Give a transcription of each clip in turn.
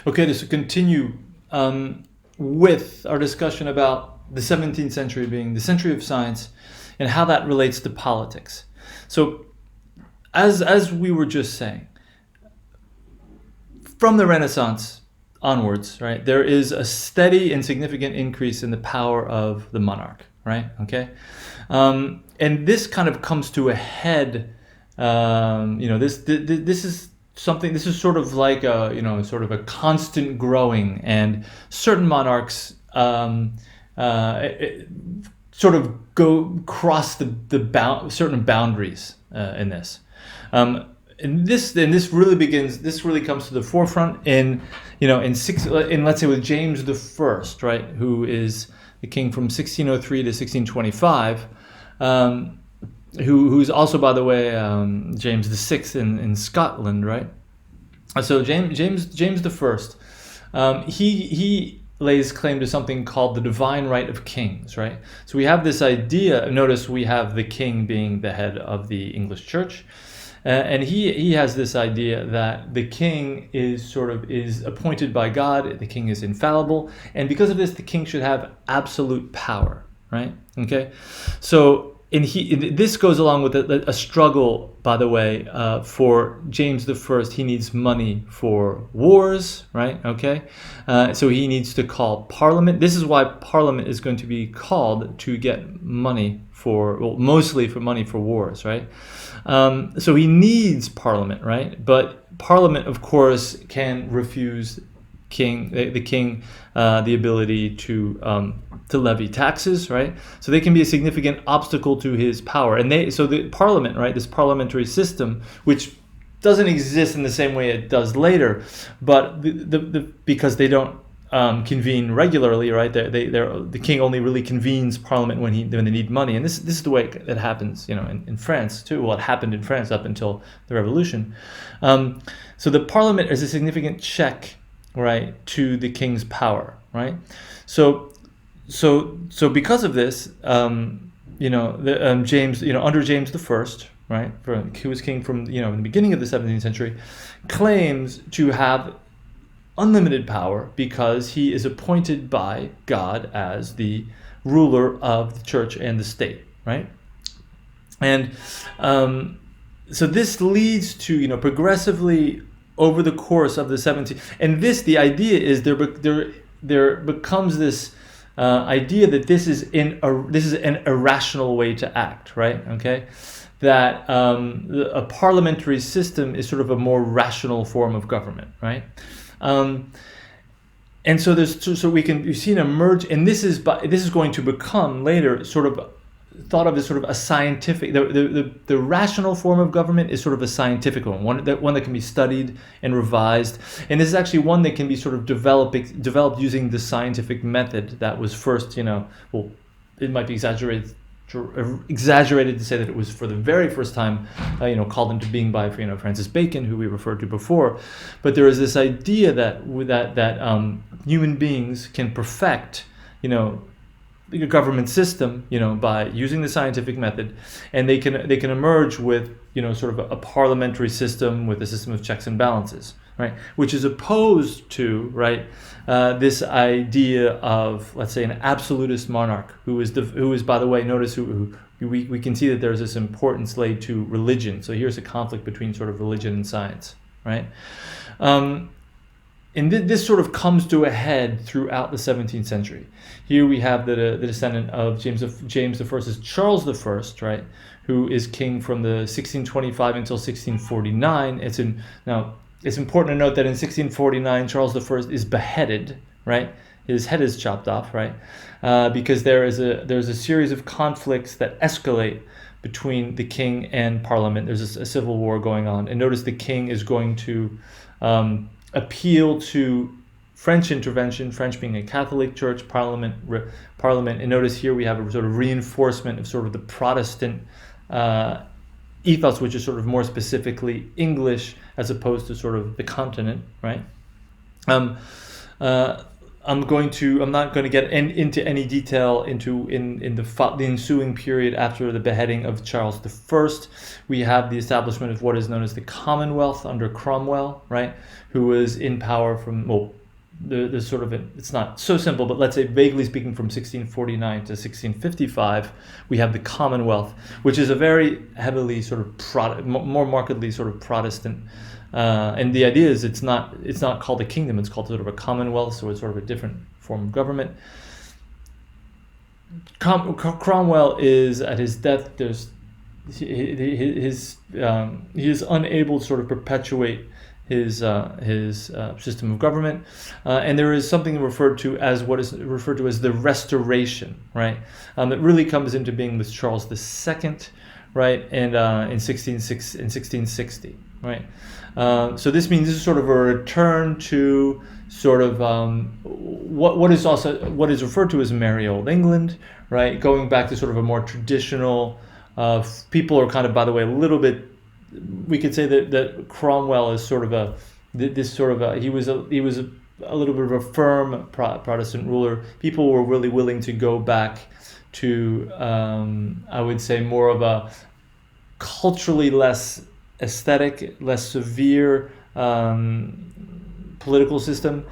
Okay, to continue with our discussion about the 17th century being the century of science and how that relates to politics. So, as we were just saying, from the Renaissance onwards, right, there is a steady and significant increase in the power of the monarch, right? Okay, and this kind of comes to a head. This is something. This is sort of like a sort of a constant growing, and certain monarchs sort of go cross certain boundaries in this. And this really comes to the forefront in let's say with James the First, right, who is the king from 1603 to 1625, who's also, by the way, James the Sixth in Scotland, right? So James the First, he lays claim to something called the divine right of kings, right? So we have this idea. Notice we have the king being the head of the English Church. And he has this idea that the king is appointed by God. The king is infallible, and because of this, the king should have absolute power, right? Okay, so this goes along with a struggle, by the way, for James the First. He needs money for wars, right? Okay, so he needs to call Parliament. This is why Parliament is going to be called to get money mostly for money for wars, right? So he needs Parliament, right? But Parliament, of course, can refuse the king the ability to levy taxes, right? So they can be a significant obstacle to his power. And the Parliament, right, this parliamentary system, which doesn't exist in the same way it does later, but because they don't convene regularly, right? The king only really convenes Parliament when they need money, and this is the way it happens, in France too. Well, it happened in France up until the Revolution. So the Parliament is a significant check, right, to the king's power, right? So because of this, James, under James the First, right, who was king from in the beginning of the 17th century, claims to have unlimited power because he is appointed by God as the ruler of the church and the state, right? And so this leads to progressively over the course of the 17th, and the idea is there becomes this idea that this is an irrational way to act, right? Okay, that a parliamentary system is sort of a more rational form of government, right? And so you see an emerge, and this is going to become later sort of thought of as sort of a scientific. The rational form of government is sort of a scientific one that can be studied and revised, and this is actually one that can be sort of developed using the scientific method that was first. It might be exaggerated to say that it was for the very first time, called into being by Francis Bacon, who we referred to before. But there is this idea that human beings can perfect, the government system, by using the scientific method, and they can emerge with, sort of a parliamentary system with a system of checks and balances, right? Which is opposed to, right, this idea of, let's say, an absolutist monarch who is by the way, notice we can see that there's this importance laid to religion. So here's a conflict between sort of religion and science, right? And this sort of comes to a head throughout the 17th century. Here we have the descendant of James the First is Charles the First, right, who is king from the 1625 until 1649. It's important to note that in 1649 Charles the First is beheaded, right? His head is chopped off, right? Because there's a series of conflicts that escalate between the king and Parliament. There's a civil war going on, and notice the king is going to appeal to French intervention, French being a Catholic church, Parliament, and notice here we have a sort of reinforcement of sort of the Protestant ethos, which is sort of more specifically English as opposed to sort of the continent, right? I'm not going to get into any detail in the ensuing period after the beheading of Charles I. We have the establishment of what is known as the Commonwealth under Cromwell, right? Who was in power from, well, the sort of, it's not so simple, but let's say vaguely speaking from 1649 to 1655, we have the Commonwealth, which is a very heavily sort of more markedly sort of Protestant. And the idea is it's not called a kingdom, it's called sort of a commonwealth, so it's sort of a different form of government. Cromwell is at his death. He is unable to sort of perpetuate his system of government, and there is something referred to as the Restoration, right? That really comes into being with Charles II, right, and in 1660, right. So this means this is sort of a return to sort of what is referred to as Merry Old England, right? Going back to sort of a more traditional. People are kind of, by the way, a little bit. We could say that Cromwell is sort of he was a little bit of a firm Protestant ruler. People were really willing to go back to I would say more of a culturally less aesthetic, less severe political system,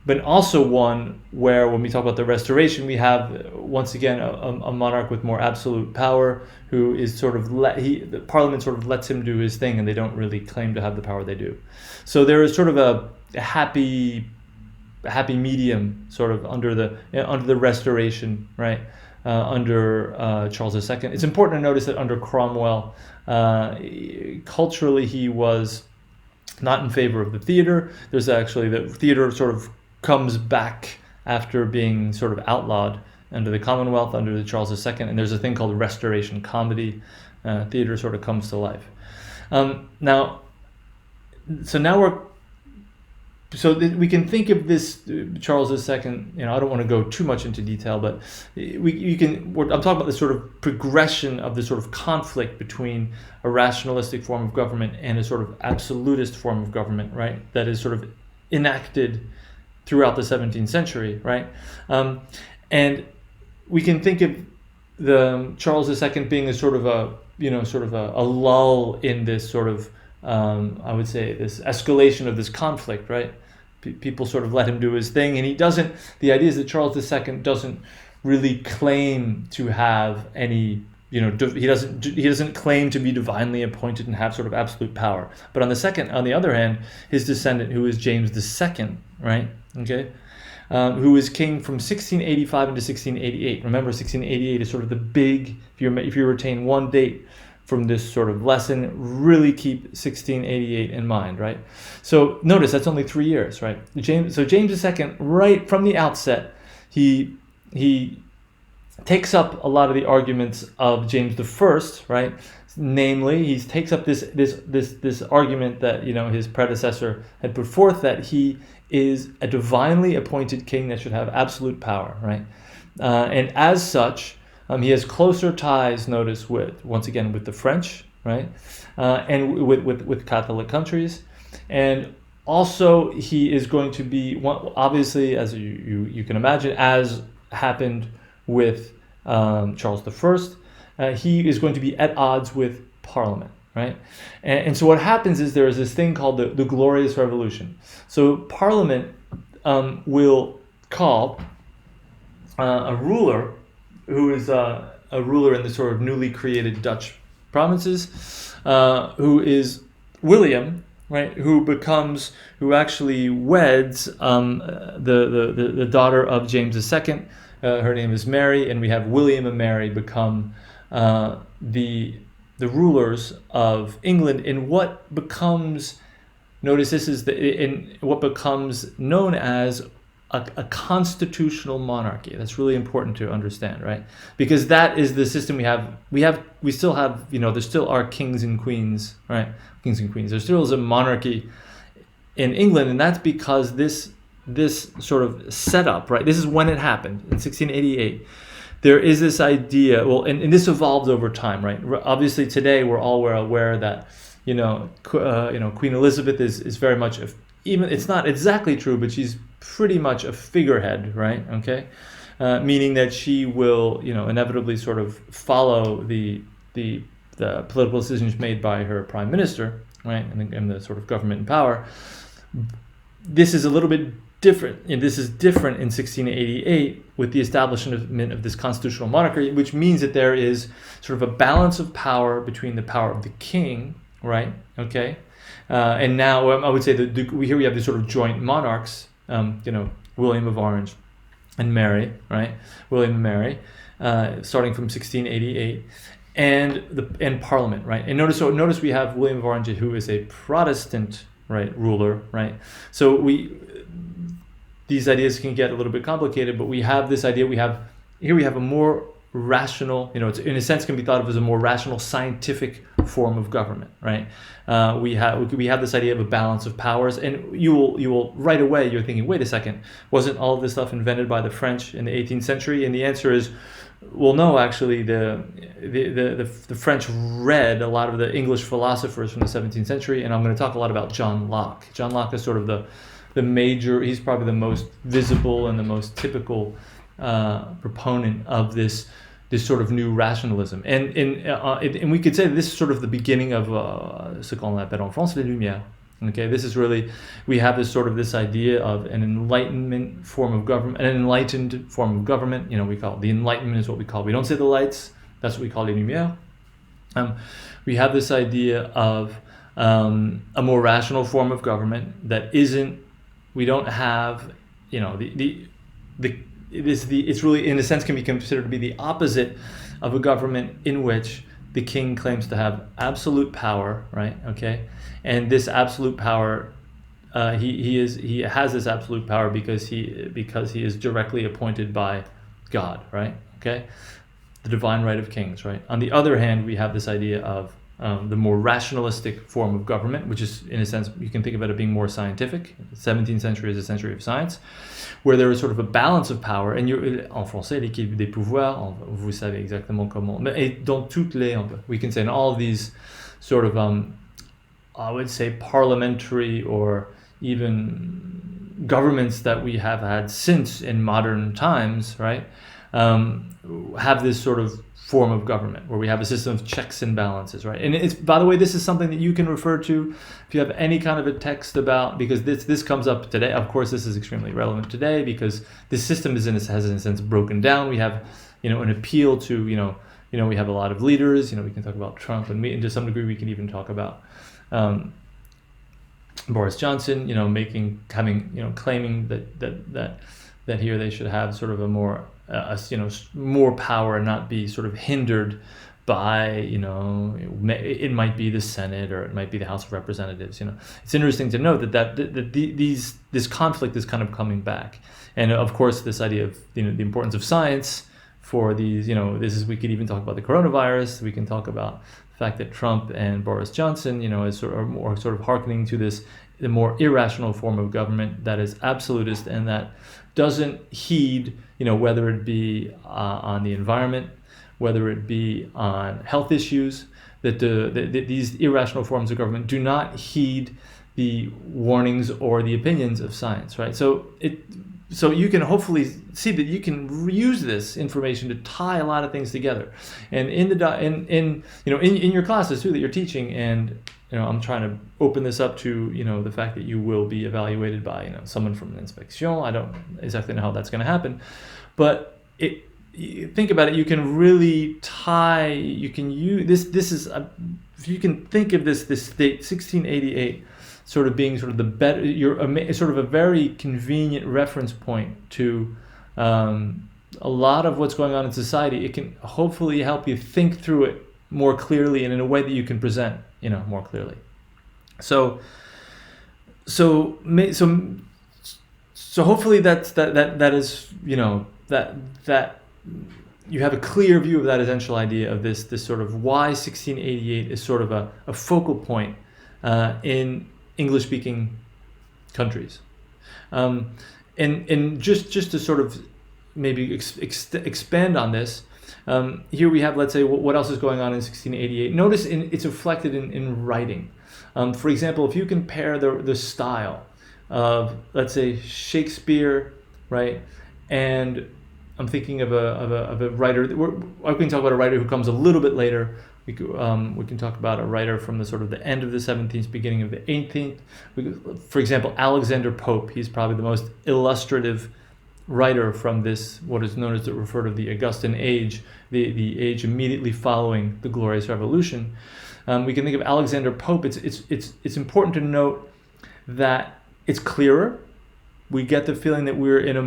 but also one where, when we talk about the Restoration, we have once again a monarch with more absolute power, who is sort of the Parliament sort of lets him do his thing, and they don't really claim to have the power they do. So there is sort of a happy medium sort of under the Restoration, right? Under Charles II. It's important to notice that under Cromwell, culturally he was not in favor of the theater. There's actually, the theater sort of comes back after being sort of outlawed under the Commonwealth, under the Charles II, and there's a thing called Restoration comedy. Theater sort of comes to life. We can think of this Charles II. I don't want to go too much into detail, but I'm talking about the sort of progression of the sort of conflict between a rationalistic form of government and a sort of absolutist form of government, right? That is sort of enacted throughout the 17th century, right? And we can think of the Charles II being a sort of a lull in this sort of I would say this escalation of this conflict, right? People sort of let him do his thing, and the idea is that Charles II doesn't really claim to have any, he doesn't claim to be divinely appointed and have sort of absolute power. But on the other hand, his descendant, who is James II, right? Okay. Who is king from 1685 into 1688. Remember, 1688 is sort of the big, if you retain one date from this sort of lesson, really keep 1688 in mind, right? So notice that's only 3 years, right? James II, right from the outset, he takes up a lot of the arguments of James I, right? Namely, he takes up this argument that his predecessor had put forth, that he is a divinely appointed king that should have absolute power, right? And as such, he has closer ties, notice, with the French, right, and with Catholic countries, and also he is going to be, obviously, as you can imagine, as happened with Charles I, he is going to be at odds with Parliament, right, and so what happens is there is this thing called the Glorious Revolution. So Parliament will call a ruler who is a ruler in the sort of newly created Dutch provinces, who is William, right? Who actually weds the daughter of James II. Her name is Mary, and we have William and Mary become the rulers of England in what becomes, notice this is in what becomes known as a constitutional monarchy. That's really important to understand, right? Because that is the system we have. We still have, there still are kings and queens, right? Kings and queens. There still is a monarchy in England, and that's because this sort of setup, right? This is when it happened in 1688. There is this idea, and this evolved over time, right? Obviously, today we're all aware that, Queen Elizabeth is very much even, it's not exactly true, but she's pretty much a figurehead, right? Okay, meaning that she will, inevitably sort of follow the political decisions made by her prime minister, right, and the sort of government in power. This is a little bit different, and this is different in 1688 with the establishment of this constitutional monarchy, which means that there is sort of a balance of power between the power of the king, right? Okay, and now I would say that here we have these sort of joint monarchs, William of Orange and Mary, right? William and Mary, starting from 1688. And Parliament, right? And notice we have William of Orange, who is a Protestant, right, ruler, right? So these ideas can get a little bit complicated, but we have this idea. We have a more rational, it's, in a sense, can be thought of as a more rational, scientific form of government, right? We have this idea of a balance of powers, and you will right away, you're thinking, wait a second, wasn't all of this stuff invented by the French in the 18th century? And the answer is, well, no, actually, the French read a lot of the English philosophers from the 17th century, and I'm going to talk a lot about John Locke. John Locke is sort of the major, he's probably the most visible and the most typical proponent of this sort of new rationalism. And we could say this is sort of the beginning of ce qu'on appelle en France les Lumières. Okay, this is really, we have this idea of an enlightenment form of government, an enlightened form of government. We call it, the Enlightenment is what we call it. We don't say the lights, that's what we call les Lumières. We have this idea of a more rational form of government that isn't, we don't have, it's really, in a sense, can be considered to be the opposite of a government in which the king claims to have absolute power, right? Okay, and this absolute power, he has this absolute power because he is directly appointed by God, right? Okay, the divine right of kings, right? On the other hand, we have this idea of the more rationalistic form of government, which is, in a sense, you can think of it as being more scientific. The 17th century is a century of science, where there is sort of a balance of power. And en français, l'équilibre des pouvoirs, vous savez exactement comment. Et dans toutes les, we can say in all of these sort of, I would say, parliamentary or even governments that we have had since in modern times, right, have this sort of form of government where we have a system of checks and balances, right? And it's, by the way, this is something that you can refer to if you have any kind of a text about, because this comes up today. Of course, this is extremely relevant today because this system has in a sense broken down. We have, an appeal to, we have a lot of leaders. We can talk about Trump and to some degree we can even talk about Boris Johnson. Claiming that here they should have sort of a more more power and not be sort of hindered by, it might be the Senate or it might be the House of Representatives. It's interesting to note that this conflict is kind of coming back, and of course this idea of the importance of science for these. We could even talk about the coronavirus. We can talk about the fact that Trump and Boris Johnson, is sort of hearkening to the more irrational form of government that is absolutist and that doesn't heed, whether it be on the environment, whether it be on health issues, that these irrational forms of government do not heed the warnings or the opinions of science, right? So you can hopefully see that you can use this information to tie a lot of things together, and in your classes too that you're teaching, and I'm trying to open this up to the fact that you will be evaluated by someone from an inspection. I don't exactly know how that's going to happen, but think about it. You can really tie. You can use this. This is if you can think of this date 1688 sort of being sort of the better. Sort of a very convenient reference point to a lot of what's going on in society. It can hopefully help you think through it more clearly and in a way that you can present more clearly. So hopefully that is that you have a clear view of that essential idea of this sort of why 1688 is sort of a focal point in English-speaking countries, and just to sort of maybe expand on this. Here we have, let's say, what else is going on in 1688. Notice it's reflected in writing. For example, if you compare the style of, let's say, Shakespeare, right? And I'm thinking of a writer. I can talk about a writer who comes a little bit later. We can talk about a writer from the sort of the end of the 17th, beginning of the 18th. For example, Alexander Pope. He's probably the most illustrative writer from this, what is known as the referred to the Augustan age, the age immediately following the Glorious Revolution. We can think of Alexander Pope. It's important to note that it's clearer. We get the feeling that we are in a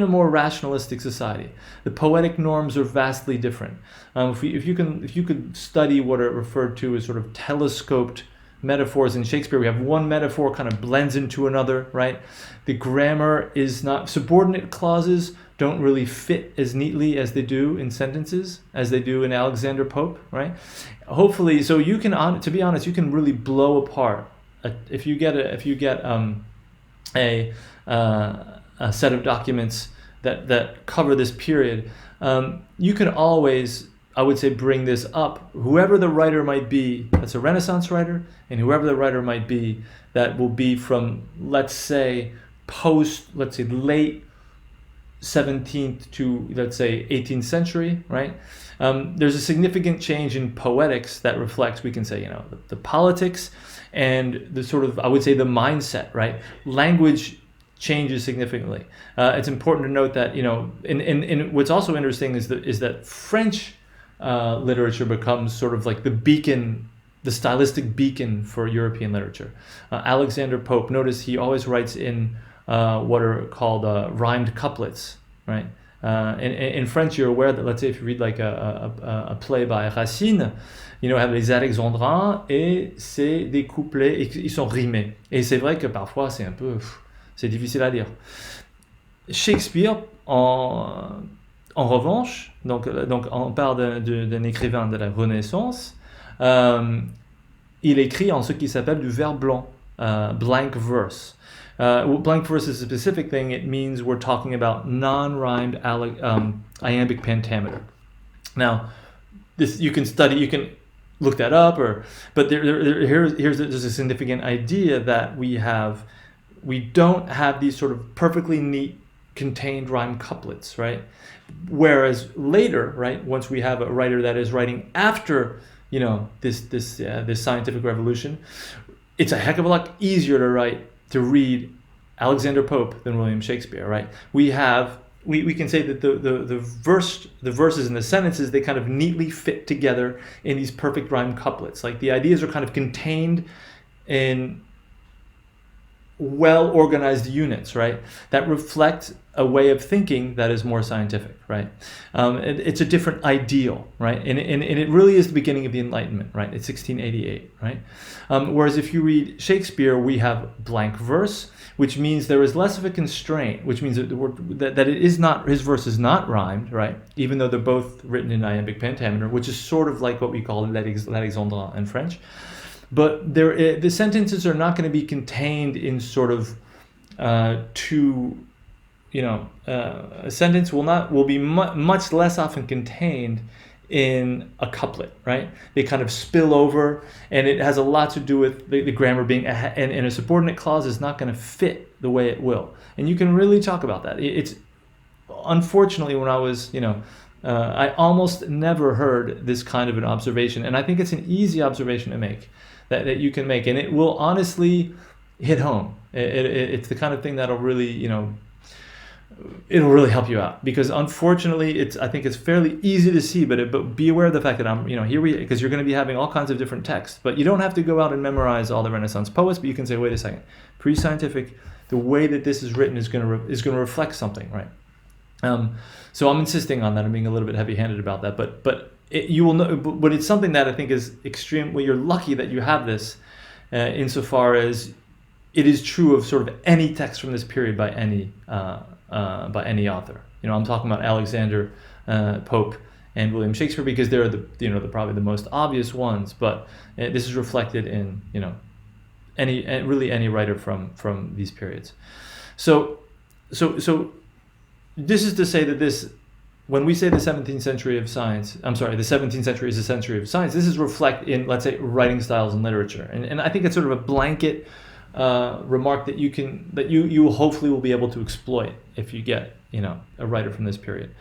more rationalistic society. The poetic norms are vastly different. If you could study what are referred to as sort of telescoped metaphors in Shakespeare, we have one metaphor kind of blends into another, right? The grammar is not, subordinate clauses don't really fit as neatly as they do in sentences, as they do in Alexander Pope, right? Hopefully, so you can, to be honest, you can really blow apart if you get a set of documents that cover this period. You can always, I would say, bring this up. Whoever the writer might be, that's a Renaissance writer, and whoever the writer might be, that will be from, let's say, late 17th to, let's say, 18th century, right? There's a significant change in poetics that reflects, we can say, the politics and the sort of, I would say, the mindset, right? Language changes significantly. It's important to note that, in what's also interesting is that French literature becomes sort of like the beacon, the stylistic beacon for European literature. Alexander Pope, notice he always writes in what are called rhymed couplets, right? In French, you're aware that, let's say, if you read like a play by Racine, have les alexandrins et c'est des couplets, et ils sont rimés. Et c'est vrai que parfois c'est difficile à lire. Shakespeare, en revanche, donc on parle d'un écrivain de la Renaissance, il écrit en ce qui s'appelle du vers blanc, blank verse. Blank verse is a specific thing. It means we're talking about non-rhymed iambic pentameter. Now, this you can study, you can look that up, but there's a significant idea that we don't have these sort of perfectly neat contained rhyme couplets, right? Whereas later, right, once we have a writer that is writing after this scientific revolution, it's a heck of a lot easier to read Alexander Pope than William Shakespeare, right? We can say that the verses and the sentences, they kind of neatly fit together in these perfect rhyme couplets. Like the ideas are kind of contained in well-organized units, right? That reflect a way of thinking that is more scientific, right? It's a different ideal, right? And it really is the beginning of the Enlightenment, right? It's 1688, right? Whereas if you read Shakespeare, we have blank verse, which means there is less of a constraint, which means that it is not, his verse is not rhymed, right? Even though they're both written in iambic pentameter, which is sort of like what we call l'alexandrin in French. But the sentences are not going to be contained in sort of a sentence will be much less often contained in a couplet, right? They kind of spill over, and it has a lot to do with the grammar being, and a subordinate clause is not going to fit the way it will. And you can really talk about that. It's unfortunately, when I was, I almost never heard this kind of an observation, and I think it's an easy observation to make, that you can make, and it will honestly hit home. It's the kind of thing that'll really, it'll really help you out, because unfortunately, I think it's fairly easy to see, but be aware of the fact that I'm, because you're going to be having all kinds of different texts, but you don't have to go out and memorize all the Renaissance poets, but you can say, wait a second, pre-scientific, the way that this is written is going to reflect something, right? So I'm insisting on that. I'm being a little bit heavy-handed about that, but you will know, but it's something that I think is extreme. Well, you're lucky that you have this, insofar as it is true of sort of any text from this period by any author. I'm talking about Alexander Pope and William Shakespeare because they're probably the most obvious ones. But this is reflected in any writer from these periods. So this is to say that when we say the 17th century of science, the 17th century is a century of science, this is reflect in, let's say, writing styles and literature. And I think it's sort of a blanket remark that you hopefully will be able to exploit if you get a writer from this period.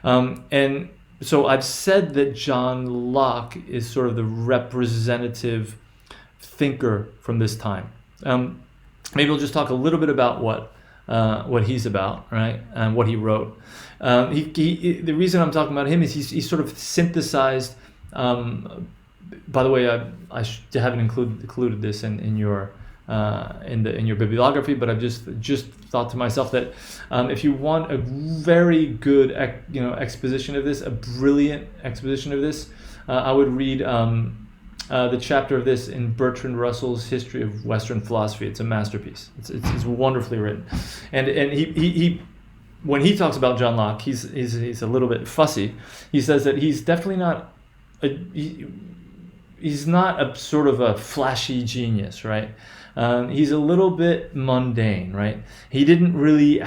And so I've said that John Locke is sort of the representative thinker from this time. Maybe we'll just talk a little bit about what he's about, right, and what he wrote. The reason I'm talking about him is he's sort of synthesized. By the way, I haven't included this in your bibliography, but I've just thought to myself that if you want a very good exposition of this, a brilliant exposition of this, I would read the chapter of this in Bertrand Russell's History of Western Philosophy. It's a masterpiece. It's wonderfly written, and he when he talks about John Locke, he's a little bit fussy. He says that he's definitely not he's not a sort of a flashy genius, right? He's a little bit mundane, right? He didn't really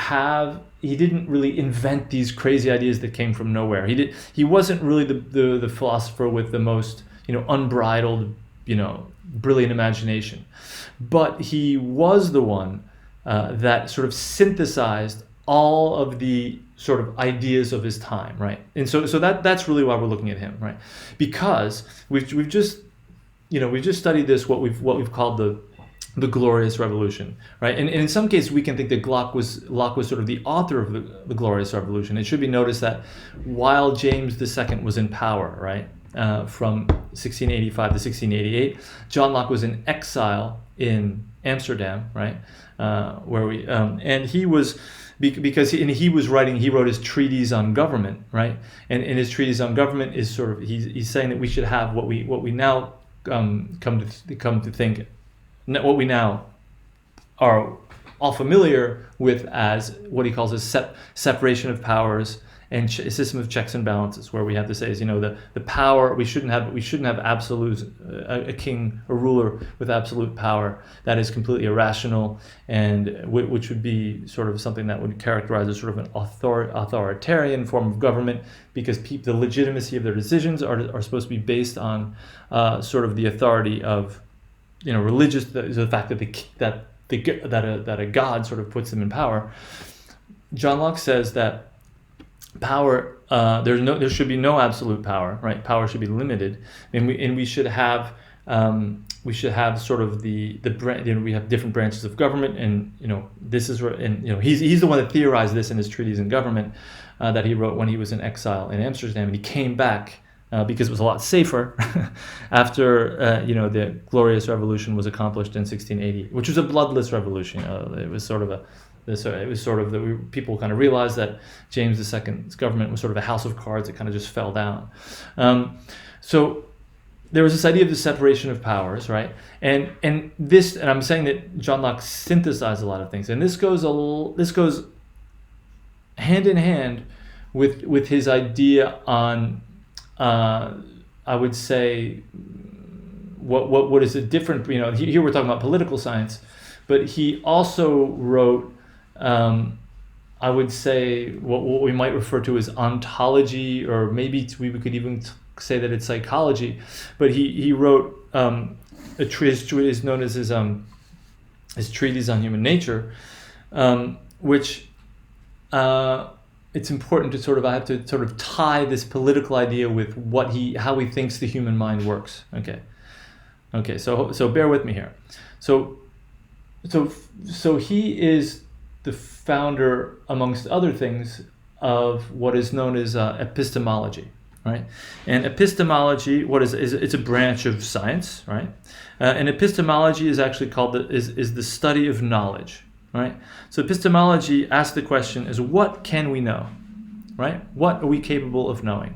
invent these crazy ideas that came from nowhere. He wasn't really the philosopher with the most unbridled, brilliant imagination, but he was the one that sort of synthesized all of the sort of ideas of his time, right? And so that's really why we're looking at him, right? Because we've just studied this, what we've called the Glorious Revolution, right? And in some cases we can think that Locke was sort of the author of the Glorious Revolution. It should be noticed that while James II was in power, right, from 1685 to 1688, John Locke was in exile in Amsterdam, right, and he was. Because he wrote his treatise on government, right? And in his treatise on government is sort of he's saying that we should have what we now come to think, what we now are all familiar with as what he calls a separation of powers and a system of checks and balances, where we have to say is the power we shouldn't have absolute a king, a ruler with absolute power that is completely irrational, and which would be sort of something that would characterize as sort of an authoritarian form of government, because the legitimacy of their decisions are supposed to be based on sort of the authority of religious, the fact that a god sort of puts them in power. John Locke says that power, there should be no absolute power, right? Power should be limited, and we should have sort of we have different branches of government, and this is where, and he's the one that theorized this in his treatise on government that he wrote when he was in exile in Amsterdam, and he came back because it was a lot safer after the Glorious Revolution was accomplished in 1680, which was a bloodless revolution. It was sort of people kind of realized that James II's government was sort of a house of cards that kind of just fell down. So there was this idea of the separation of powers, right? And I'm saying that John Locke synthesized a lot of things, and this goes hand in hand with his idea on I would say what is a different, here we're talking about political science, but he also wrote I would say what we might refer to as ontology, or maybe we could even say that it's psychology. But he wrote a treatise known as his treatise on human nature, which it's important to I have to sort of tie this political idea with how he thinks the human mind works. Okay. So bear with me here. So he is the founder, amongst other things, of what is known as epistemology, right? And epistemology, it's a branch of science, right? And epistemology is actually called is the study of knowledge, right? So epistemology asks the question is, what can we know, right? What are we capable of knowing?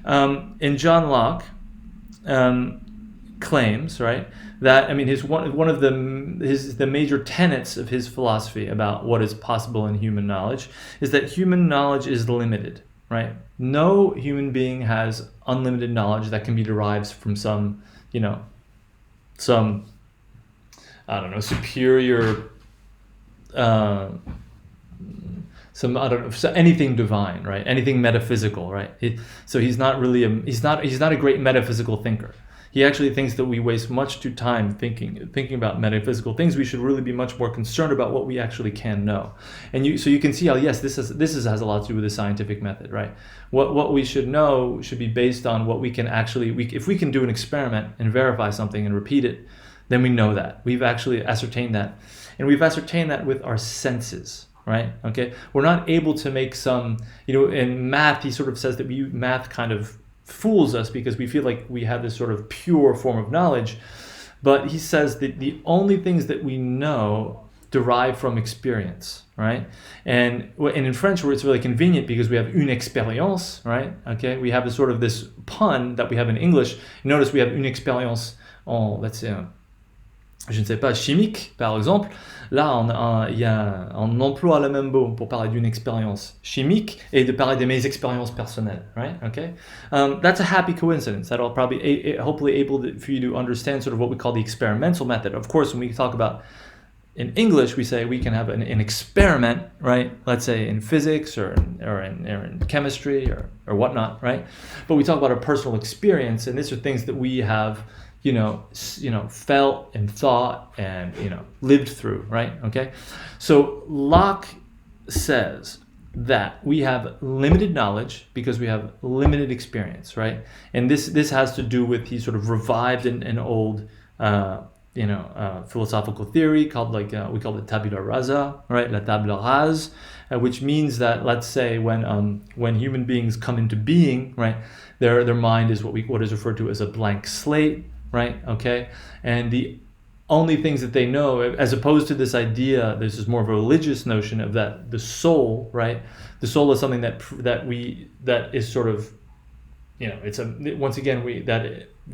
And John Locke claims, right, that one of the major tenets of his philosophy about what is possible in human knowledge is that human knowledge is limited, right? No human being has unlimited knowledge that can be derived from some superior anything divine, right? Anything metaphysical, right? So he's not a great metaphysical thinker. He actually thinks that we waste much too time thinking about metaphysical things. We should really be much more concerned about what we actually can know. And so you can see how, yes, this has a lot to do with the scientific method, right? What we should know should be based on what we can actually, if we can do an experiment and verify something and repeat it, then we know that. We've actually ascertained that. And we've ascertained that with our senses, right? Okay, we're not able to make some, in math, he sort of says that math kind of fools us because we feel like we have this sort of pure form of knowledge. But he says that the only things that we know derive from experience, right? And in French, where it's really convenient because we have une expérience, right? Okay, we have this pun that we have in English. Notice we have une expérience en, let's say, je ne sais pas, chimique, par exemple. Là, on emploie le même mot pour parler d'une expérience chimique et de parler de mes expériences personnelles, right? Okay, that's a happy coincidence. That'll probably hopefully able for you to understand sort of what we call the experimental method. Of course, when we talk about in English, we say we can have an experiment, right? Let's say in physics or in chemistry or whatnot, right? But we talk about a personal experience, and these are things that we have felt and thought and lived through, right? Okay, so Locke says that we have limited knowledge because we have limited experience, right? And this has to do with, he sort of revived an old philosophical theory called we call it Tabula Rasa, right? La Tabula Rasa, which means that, let's say, when human beings come into being, right, their mind is what is referred to as a blank slate, right? Okay, and the only things that they know, as opposed to this idea, this is more of a religious notion of that the soul, right? The soul is something that is sort of, it's once again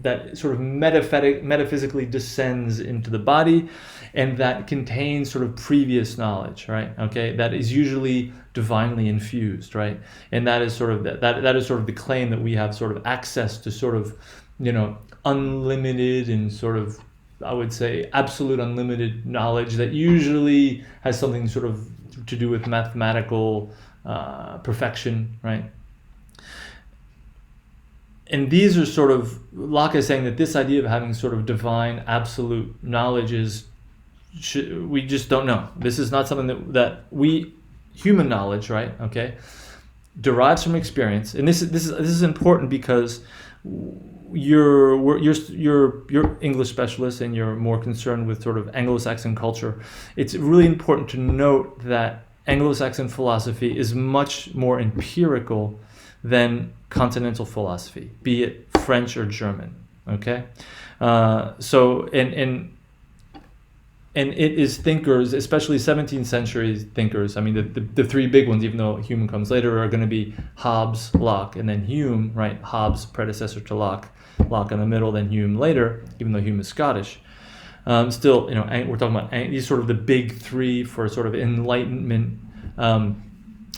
that sort of metaphysically descends into the body, and that contains sort of previous knowledge, right? Okay, that is usually divinely infused, right? And that is sort of that is sort of the claim that we have sort of access to sort of unlimited and sort of, I would say, absolute unlimited knowledge that usually has something sort of to do with mathematical perfection, right? And these are sort of, Locke is saying that this idea of having sort of divine absolute knowledge we just don't know. This is not something that human knowledge, right? Okay, derives from experience, and this is important because you're English specialist and you're more concerned with sort of Anglo-Saxon culture. It's really important to note that Anglo-Saxon philosophy is much more empirical than continental philosophy, be it French or German. Okay, so and it is thinkers, especially 17th century thinkers. I mean, the three big ones, even though Hume comes later, are going to be Hobbes, Locke, and then Hume, right? Hobbes, predecessor to Locke, Locke in the middle, then Hume later, even though Hume is Scottish. Still, we're talking about these sort of the big three for sort of Enlightenment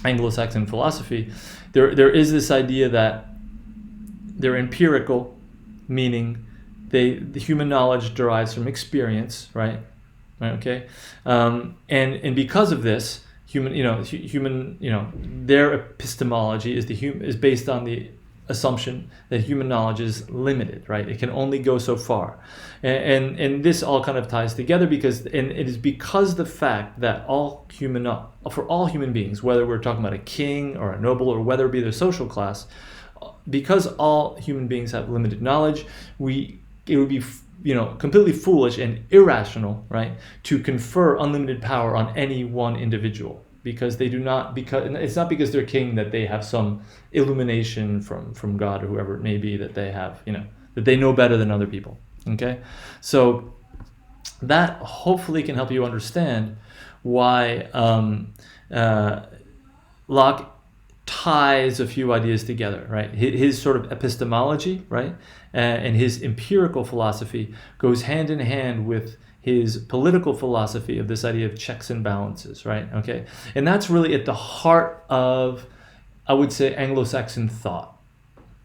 Anglo-Saxon philosophy. There is this idea that they're empirical, meaning the human knowledge derives from experience, right? Okay, and because of this, their epistemology is based on the assumption that human knowledge is limited, right? It can only go so far, and this all kind of ties together because it is because the fact that for all human beings, whether we're talking about a king or a noble or whether it be their social class, because all human beings have limited knowledge, it would be completely foolish and irrational, right, to confer unlimited power on any one individual, because they do not, because it's not because they're king that they have some illumination from God or whoever it may be that they have, that they know better than other people. Okay, so that hopefully can help you understand why Locke ties a few ideas together, right? His sort of epistemology, right, and his empirical philosophy goes hand in hand with his political philosophy of this idea of checks and balances, right? Okay, and that's really at the heart of, I would say, Anglo-Saxon thought,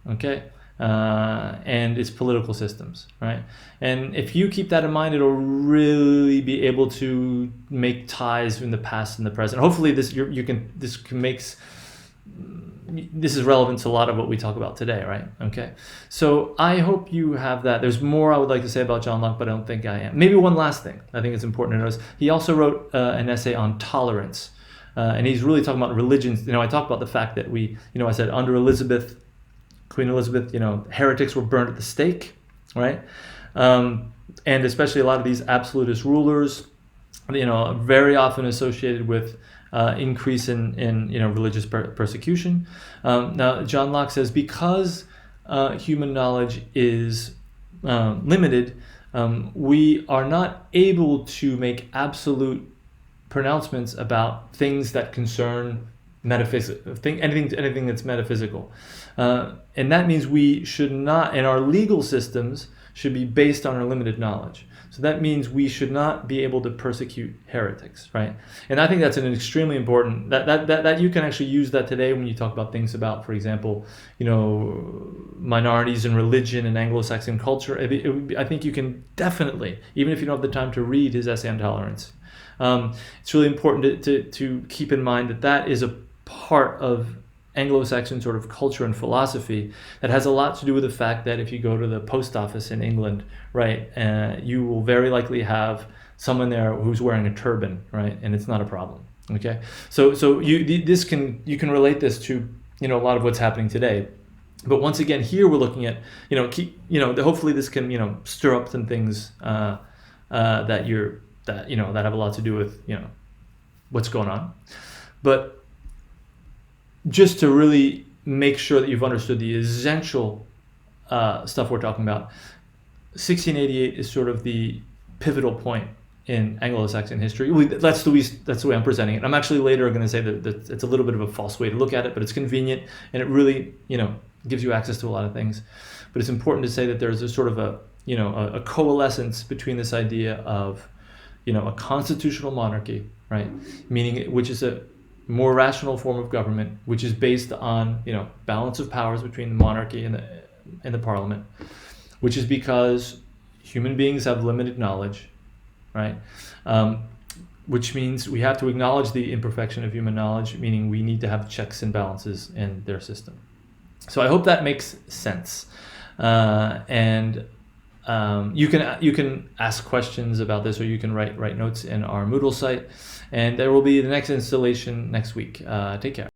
okay, and its political systems, right? And if you keep that in mind, it'll really be able to make ties in the past and the present. Hopefully, this this is relevant to a lot of what we talk about today, right? Okay. So I hope you have that. There's more I would like to say about John Locke, but I don't think I am. Maybe one last thing I think it's important to notice. He also wrote an essay on tolerance. And he's really talking about religions. I talked about the fact that I said under Queen Elizabeth, heretics were burned at the stake, right? And especially a lot of these absolutist rulers, very often associated with increase in religious persecution. Now, John Locke says because human knowledge is limited, we are not able to make absolute pronouncements about things that concern anything that's metaphysical, and that means we should not, and our legal systems should be based on our limited knowledge. So that means we should not be able to persecute heretics, right? And I think that's an extremely important, that you can actually use that today when you talk about things about, for example, minorities in religion and Anglo-Saxon culture. I think you can definitely, even if you don't have the time to read his essay on tolerance, it's really important to keep in mind that is a part of Anglo-Saxon sort of culture and philosophy that has a lot to do with the fact that if you go to the post office in England, right, you will very likely have someone there who's wearing a turban, right, and it's not a problem. Okay, so you can relate this to a lot of what's happening today. But once again, here we're looking at hopefully this can stir up some things that have a lot to do with what's going on, but just to really make sure that you've understood the essential stuff we're talking about, 1688 is sort of the pivotal point in Anglo-Saxon history. That's the way I'm presenting it. I'm actually later going to say that it's a little bit of a false way to look at it, but it's convenient and it really gives you access to a lot of things. But it's important to say that there's a sort of a coalescence between this idea of a constitutional monarchy, right, meaning which is a more rational form of government, which is based on balance of powers between the monarchy and the parliament, which is because human beings have limited knowledge, right? Which means we have to acknowledge the imperfection of human knowledge, meaning we need to have checks and balances in their system. So I hope that makes sense, and you can ask questions about this, or you can write notes in our Moodle site. And there will be the next installation next week. Take care.